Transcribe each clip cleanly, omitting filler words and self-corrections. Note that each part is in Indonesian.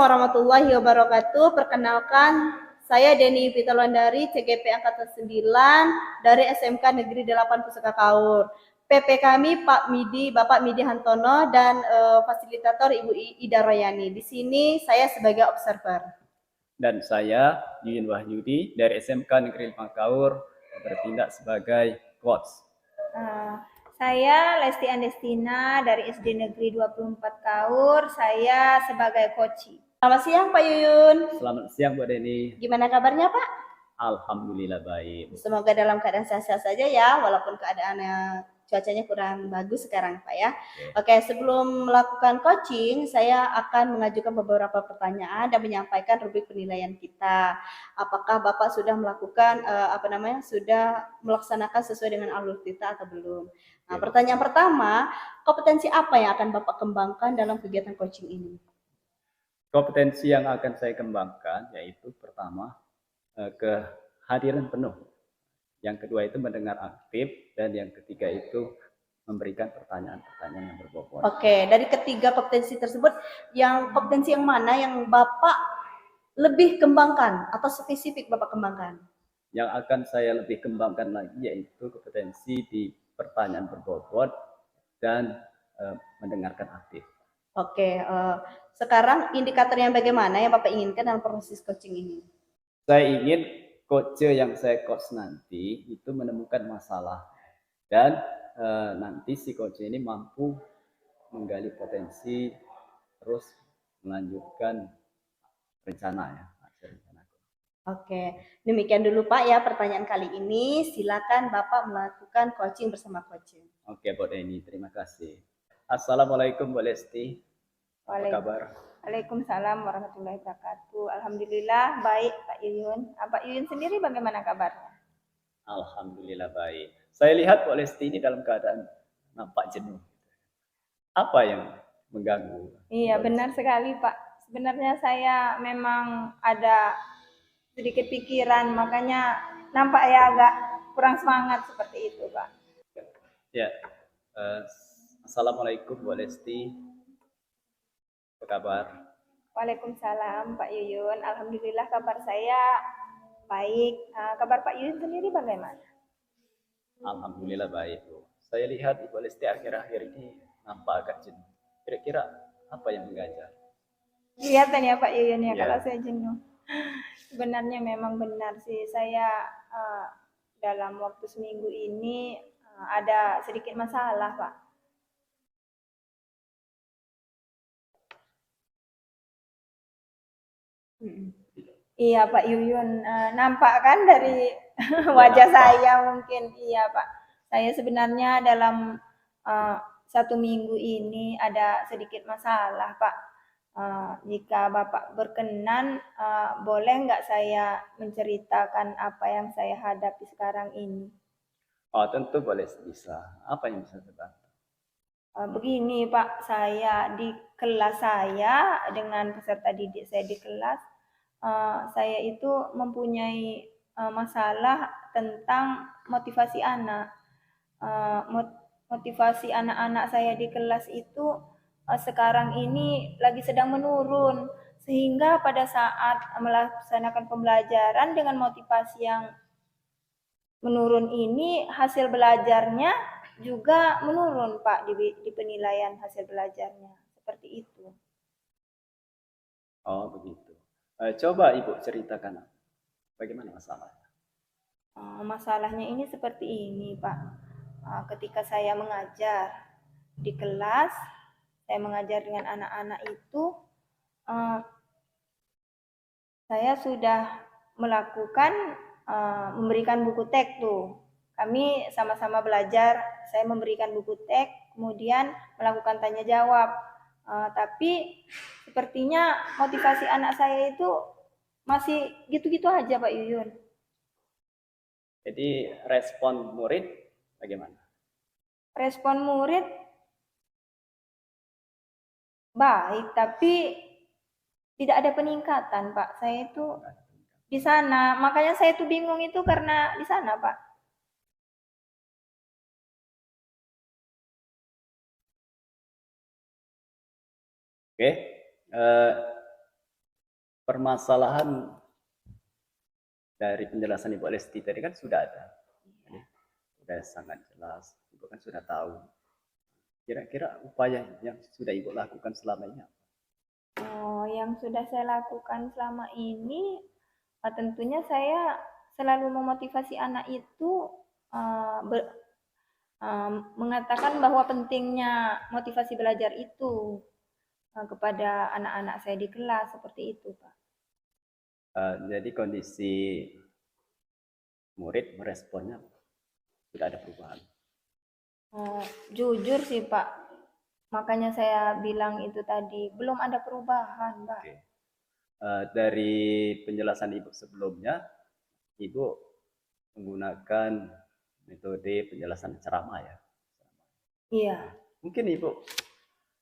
warahmatullahi wabarakatuh. Perkenalkan, saya Deni Pitaloandari, CGP Angkatan 9 dari SMK Negeri 8 Pusaka Kaur. PP kami Bapak Midi Hantono dan fasilitator Ibu Ida Royani. Di sini saya sebagai observer. Dan saya Yuyun Wahyudi dari SMK Negeri 5 Kaur bertindak sebagai coach. Saya Lesti Andestina dari SD Negeri 24 Kaur, saya sebagai coach. Selamat siang Pak Yuyun. Selamat siang Bu Deni. Gimana kabarnya Pak? Alhamdulillah baik. Semoga dalam keadaan sehat-sehat saja ya, walaupun keadaannya cuacanya kurang bagus sekarang Pak ya. Oke, sebelum melakukan coaching, saya akan mengajukan beberapa pertanyaan dan menyampaikan rubrik penilaian kita. Apakah Bapak sudah melakukan sudah melaksanakan sesuai dengan alur kita atau belum? Nah, pertanyaan pertama, kompetensi apa yang akan Bapak kembangkan dalam kegiatan coaching ini? Kompetensi yang akan saya kembangkan yaitu pertama kehadiran penuh. Yang kedua itu mendengar aktif dan yang ketiga itu memberikan pertanyaan-pertanyaan yang berbobot. Oke, dari ketiga kompetensi tersebut, kompetensi yang mana yang Bapak lebih kembangkan atau spesifik Bapak kembangkan? Yang akan saya lebih kembangkan lagi yaitu kompetensi di pertanyaan berbobot dan mendengarkan aktif. Oke, sekarang indikator yang bagaimana yang Bapak inginkan dalam proses coaching ini? Saya ingin coach yang saya coach nanti itu menemukan masalah dan nanti si coach ini mampu menggali potensi terus melanjutkan rencana ya. Oke, demikian dulu Pak ya pertanyaan kali ini. Silakan Bapak melakukan coaching bersama coaching. Oke, Bu Deni, terima kasih. Assalamualaikum Bu Lesti. Apa kabar? Waalaikumsalam warahmatullahi wabarakatuh. Alhamdulillah baik Pak Yuyun. Pak Yuyun sendiri bagaimana kabarnya? Alhamdulillah baik. Saya lihat Bu Lesti ini dalam keadaan nampak jenuh. Apa yang mengganggu? Iya, benar sekali Pak. Sebenarnya saya memang ada sedikit pikiran, makanya nampak ya agak kurang semangat seperti itu Pak. Ya, Assalamualaikum Bu Lesti. Apa kabar? Waalaikumsalam Pak Yuyun. Alhamdulillah kabar saya baik. Kabar Pak Yuyun sendiri bagaimana? Alhamdulillah baik Bu. Saya lihat Ibu Lesti akhir-akhir ini nampak agak jenuh. Kira-kira apa yang mengganjal? Kelihatan ya Pak Yuyun ya kalau saya jenuh. Sebenarnya memang benar sih, saya dalam waktu seminggu ini ada sedikit masalah Pak. Iya Pak Yuyun, nampak kan dari wajah saya mungkin. Iya Pak, saya sebenarnya dalam 1 minggu ini ada sedikit masalah Pak. Jika Bapak berkenan, boleh nggak saya menceritakan apa yang saya hadapi sekarang ini? Oh, tentu boleh bisa. Apa yang bisa saya bantu? Begini Pak, saya di kelas saya dengan peserta didik saya di kelas, saya itu mempunyai masalah tentang motivasi anak. Motivasi anak-anak saya di kelas itu sekarang ini lagi sedang menurun, sehingga pada saat melaksanakan pembelajaran dengan motivasi yang menurun ini, hasil belajarnya juga menurun Pak di penilaian hasil belajarnya, seperti itu. Oh begitu. Coba Ibu ceritakan bagaimana masalahnya. Masalahnya ini seperti ini Pak. Ketika saya mengajar di kelas, saya mengajar dengan anak-anak itu, saya sudah melakukan memberikan buku teks tuh. Kami sama-sama belajar, saya memberikan buku teks, kemudian melakukan tanya jawab. Tapi sepertinya motivasi anak saya itu masih gitu-gitu aja Pak Yuyun. Jadi respon murid bagaimana? Respon murid baik, tapi tidak ada peningkatan Pak. Saya itu di sana, makanya saya tuh bingung itu karena di sana Pak. Oke, permasalahan dari penjelasan Ibu Lesti tadi kan sudah ada. Jadi, sudah sangat jelas. Ibu kan sudah tahu. Kira-kira upaya yang sudah Ibu lakukan selama ini apa? Oh, yang sudah saya lakukan selama ini, tentunya saya selalu memotivasi anak itu mengatakan bahwa pentingnya motivasi belajar itu kepada anak-anak saya di kelas, seperti itu, Pak. Jadi kondisi murid meresponnya sudah ada perubahan. Jujur sih, Pak, makanya saya bilang itu tadi belum ada perubahan, Pak. Oke. Dari penjelasan Ibu sebelumnya, Ibu menggunakan metode penjelasan ceramah ya. Iya. Mungkin Ibu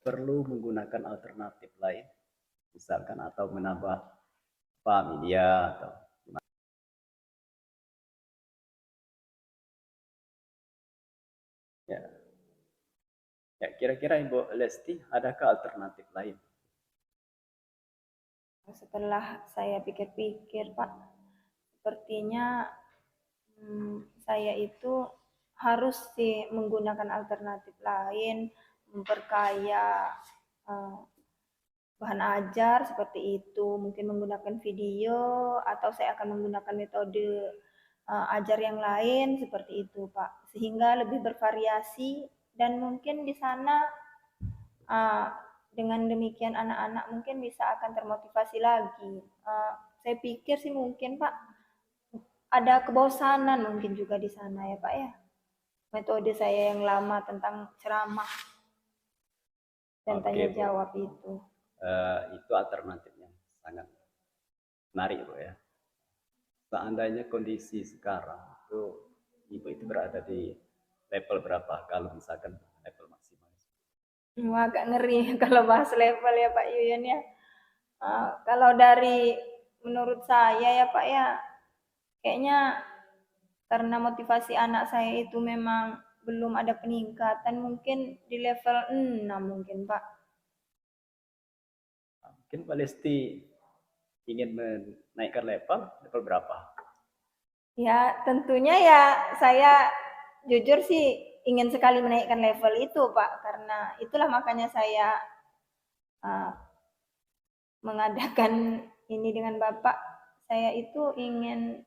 perlu menggunakan alternatif lain, misalkan atau menambah media atau gimana. Ya, kira-kira Ibu Lesti adakah alternatif lain? Setelah saya pikir-pikir, Pak, sepertinya saya itu harus sih menggunakan alternatif lain, memperkaya bahan ajar seperti itu, mungkin menggunakan video, atau saya akan menggunakan metode ajar yang lain seperti itu, Pak, sehingga lebih bervariasi dan mungkin di sana dengan demikian anak-anak mungkin bisa akan termotivasi lagi. Saya pikir sih mungkin, Pak, ada kebosanan mungkin juga di sana ya, Pak, ya. Metode saya yang lama tentang ceramah dan tanya jawab itu. Itu alternatifnya sangat menarik, Bu ya. Seandainya kondisi sekarang Ibu itu berada di level berapa kalau misalkan level maksimal? Agak ngeri kalau bahas level ya, Pak Yuyun ya. Kalau dari menurut saya ya, Pak ya, kayaknya karena motivasi anak saya itu memang belum ada peningkatan, mungkin di level 6 mungkin, Pak. Mungkin Pak Lesti ingin menaikkan level berapa? Ya, tentunya ya saya jujur sih ingin sekali menaikkan level itu, Pak, karena itulah makanya saya mengadakan ini dengan Bapak. Saya itu ingin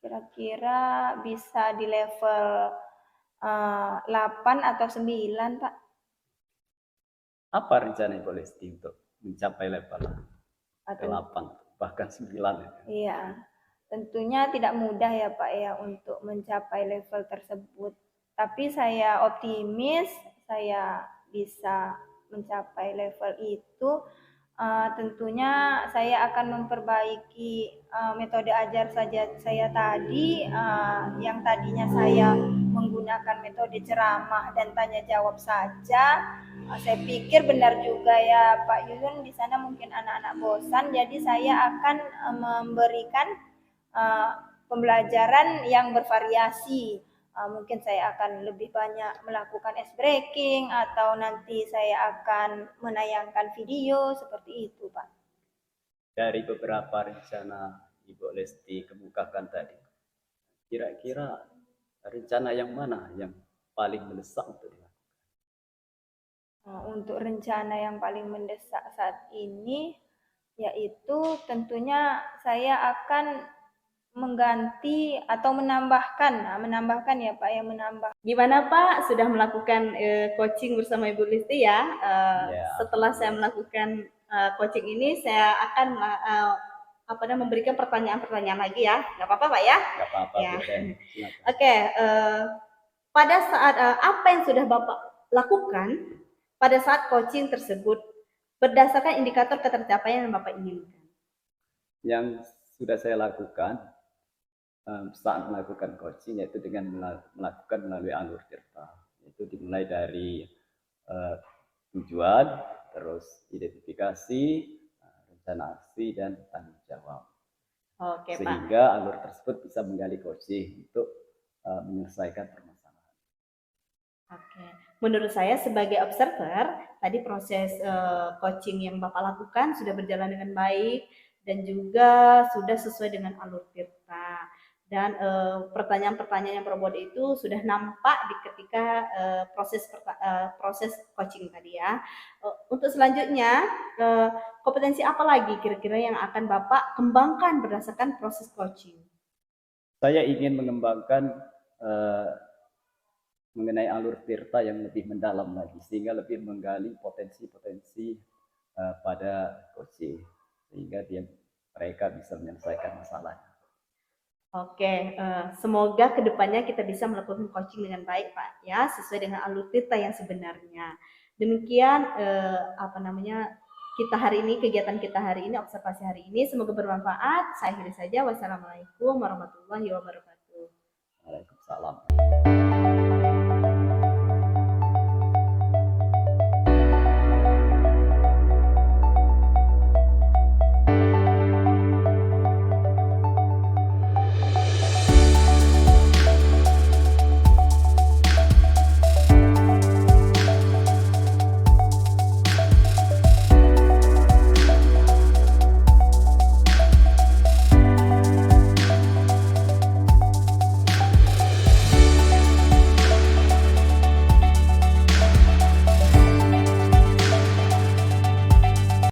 kira-kira bisa di level 8 atau 9, Pak. Apa rencana Ibu Lesti untuk mencapai level 8 bahkan 9? Iya, tentunya tidak mudah ya, Pak ya, untuk mencapai level tersebut. Tapi saya optimis saya bisa mencapai level itu. Tentunya saya akan memperbaiki metode ajar saya tadi, yang tadinya saya menggunakan metode ceramah dan tanya jawab saja. Saya pikir benar juga ya Pak Yuyun, di sana mungkin anak-anak bosan, jadi saya akan memberikan pembelajaran yang bervariasi. Mungkin saya akan lebih banyak melakukan ice breaking atau nanti saya akan menayangkan video seperti itu, Pak. Dari beberapa rencana Ibu Lesti kemukakan tadi, kira-kira rencana yang mana yang paling mendesak untuk dilakukan? Untuk rencana yang paling mendesak saat ini, yaitu tentunya saya akan mengganti atau menambahkan ya Pak, yang menambah. Gimana Pak, sudah melakukan coaching bersama Ibu Lesti ya? Setelah saya melakukan coaching ini, saya akan memberikan pertanyaan-pertanyaan lagi ya, nggak apa-apa Pak ya? Nggak apa-apa. Ya. Oke, pada saat apa yang sudah Bapak lakukan pada saat coaching tersebut berdasarkan indikator ketercapaian yang Bapak inginkan? Yang sudah saya lakukan saat melakukan coaching yaitu dengan melakukan melalui alur tirta, itu dimulai dari tujuan, terus identifikasi, rencana aksi dan tanggung jawab. Oke, sehingga Pak, alur tersebut bisa menggali coaching untuk menyelesaikan permasalahan. Oke, menurut saya sebagai observer tadi proses coaching yang Bapak lakukan sudah berjalan dengan baik dan juga sudah sesuai dengan alur tirta. Dan pertanyaan-pertanyaan yang berbuat itu sudah nampak di ketika proses coaching tadi ya. Untuk selanjutnya, kompetensi apa lagi kira-kira yang akan Bapak kembangkan berdasarkan proses coaching? Saya ingin mengembangkan mengenai alur tirta yang lebih mendalam lagi, sehingga lebih menggali potensi-potensi pada coaching, sehingga mereka bisa menyelesaikan masalahnya. Oke, semoga kedepannya kita bisa melakukan coaching dengan baik, Pak, ya, sesuai dengan alur tirta yang sebenarnya. Demikian kegiatan kita hari ini, observasi hari ini. Semoga bermanfaat. Saya akhiri saja. Wassalamualaikum warahmatullahi wabarakatuh. Waalaikumsalam.